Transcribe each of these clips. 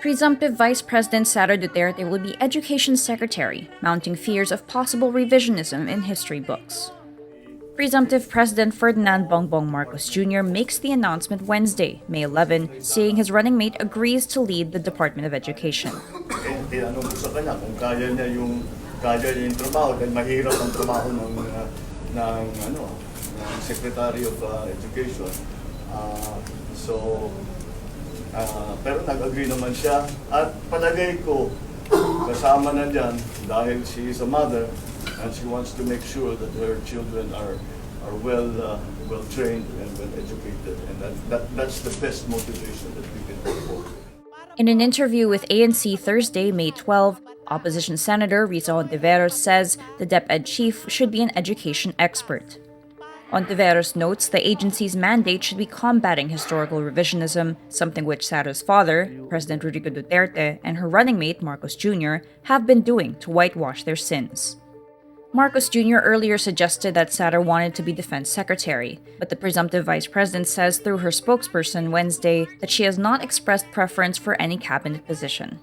Presumptive Vice President Sara Duterte will be Education Secretary, mounting fears of possible revisionism in history books. Presumptive President Ferdinand Bongbong Marcos Jr. makes the announcement Wednesday, May 11, saying his running mate agrees to lead the Department of Education. Tinanong ko sa kanya kung kaya niya yung trabaho dahil mahirap ang trabaho ng Secretary of Education. Pero nag-agree naman siya at palagay ko kasama na dyan dahil she is a mother and she wants to make sure that her children are well trained and well educated, and that's the best motivation that we can hope for. In an interview with ANC Thursday, May 12, Opposition Senator Risa Hontiveros says the DepEd chief should be an education expert. Hontiveros notes the agency's mandate should be combating historical revisionism, something which Sara's father, President Rodrigo Duterte, and her running mate, Marcos Jr., have been doing to whitewash their sins. Marcos Jr. earlier suggested that Sara wanted to be defense secretary, but the presumptive vice president says through her spokesperson Wednesday that she has not expressed preference for any cabinet position.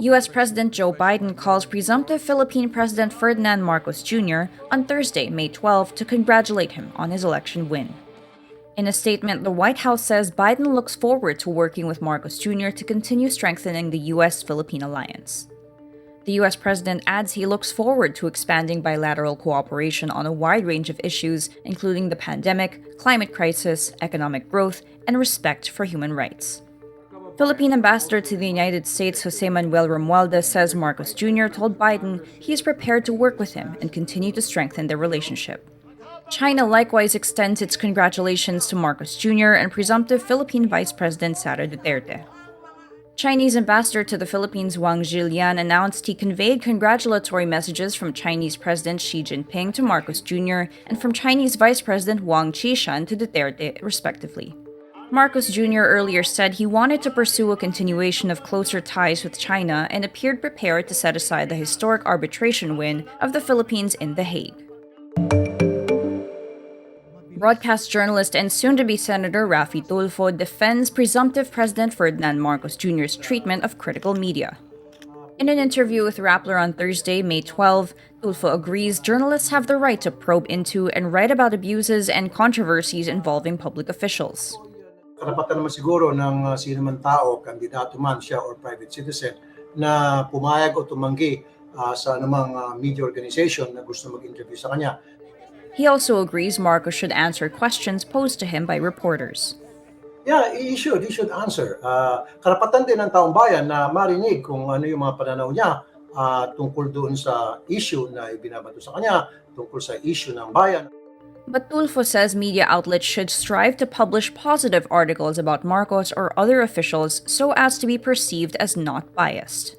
U.S. President Joe Biden calls presumptive Philippine President Ferdinand Marcos Jr. on Thursday, May 12, to congratulate him on his election win. In a statement, the White House says Biden looks forward to working with Marcos Jr. to continue strengthening the U.S.-Philippine alliance. The U.S. president adds he looks forward to expanding bilateral cooperation on a wide range of issues, including the pandemic, climate crisis, economic growth, and respect for human rights. Philippine Ambassador to the United States Jose Manuel Romualdez says Marcos Jr. told Biden he is prepared to work with him and continue to strengthen their relationship. China likewise extends its congratulations to Marcos Jr. and presumptive Philippine Vice President Sara Duterte. Chinese ambassador to the Philippines Wang Zhilian announced he conveyed congratulatory messages from Chinese President Xi Jinping to Marcos Jr. and from Chinese Vice President Wang Qishan to Duterte, respectively. Marcos Jr. earlier said he wanted to pursue a continuation of closer ties with China and appeared prepared to set aside the historic arbitration win of the Philippines in The Hague. Broadcast journalist and soon-to-be Senator Raffy Tulfo defends presumptive President Ferdinand Marcos Jr.'s treatment of critical media. In an interview with Rappler on Thursday, May 12, Tulfo agrees journalists have the right to probe into and write about abuses and controversies involving public officials. Karapatan naman siguro ng sino man tao, kandidato man siya or private citizen, na pumayag o tumanggi sa anumang media organization na gusto mag-interview sa kanya. He also agrees Marcos should answer questions posed to him by reporters. Yeah, he should answer. Karapatan din ng taong bayan na marinig kung ano yung mga pananaw niya tungkol doon sa issue na ibinabato sa kanya, tungkol sa issue ng bayan. But Tulfo says media outlets should strive to publish positive articles about Marcos or other officials so as to be perceived as not biased.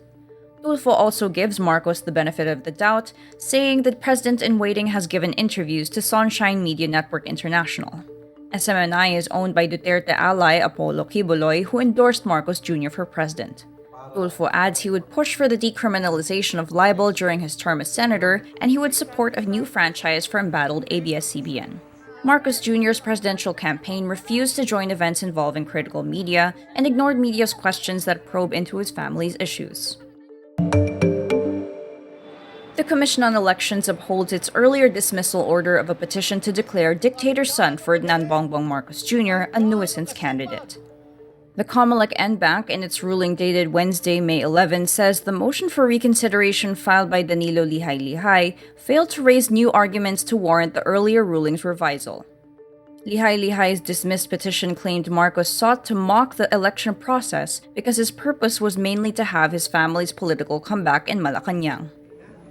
Tulfo also gives Marcos the benefit of the doubt, saying the president-in-waiting has given interviews to Sunshine Media Network International. SMNI is owned by Duterte ally Apollo Quiboloy, who endorsed Marcos Jr. for president. Tulfo adds he would push for the decriminalization of libel during his term as senator, and he would support a new franchise for embattled ABS-CBN. Marcos Jr.'s presidential campaign refused to join events involving critical media and ignored media's questions that probe into his family's issues. The Commission on Elections upholds its earlier dismissal order of a petition to declare dictator's son Ferdinand Bongbong Marcos Jr. a nuisance candidate. The Comelec Bank, in its ruling dated Wednesday, May 11, says the motion for reconsideration filed by Danilo Lihay failed to raise new arguments to warrant the earlier ruling's revisal. Lihay's dismissed petition claimed Marcos sought to mock the election process because his purpose was mainly to have his family's political comeback in Malacanang.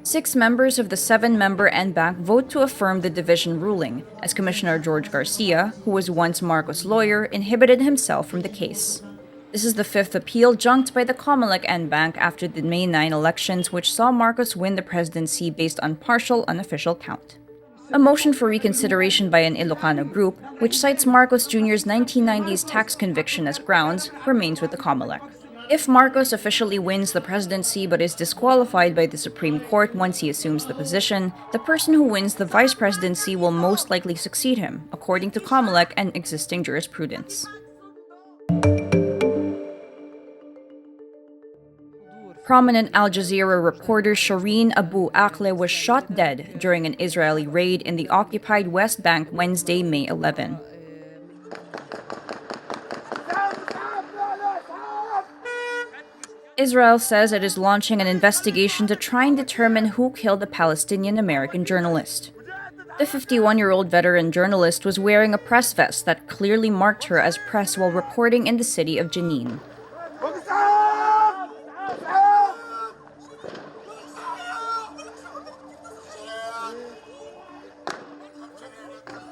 6 members of the 7-member NBank vote to affirm the division ruling, as Commissioner George Garcia, who was once Marcos' lawyer, inhibited himself from the case. This is the 5th appeal junked by the Comelec NBank after the May 9 elections, which saw Marcos win the presidency based on partial unofficial count. A motion for reconsideration by an Ilocano group, which cites Marcos Jr.'s 1990s tax conviction as grounds, remains with the Comelec. If Marcos officially wins the presidency but is disqualified by the Supreme Court once he assumes the position, the person who wins the vice presidency will most likely succeed him, according to Comelec and existing jurisprudence. prominent Al Jazeera reporter Shireen Abu Akleh was shot dead during an Israeli raid in the occupied West Bank Wednesday, May 11. Israel says it is launching an investigation to try and determine who killed the Palestinian-American journalist. The 51-year-old veteran journalist was wearing a press vest that clearly marked her as press while reporting in the city of Jenin.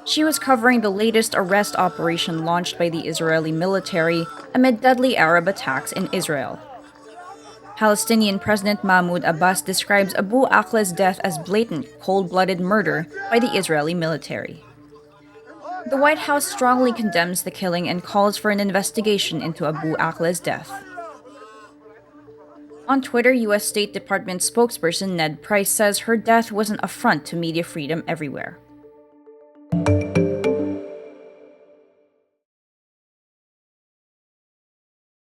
She was covering the latest arrest operation launched by the Israeli military amid deadly Arab attacks in Israel. Palestinian President Mahmoud Abbas describes Abu Akleh's death as blatant, cold-blooded murder by the Israeli military. The White House strongly condemns the killing and calls for an investigation into Abu Akleh's death. On Twitter, U.S. State Department spokesperson Ned Price says her death was an affront to media freedom everywhere.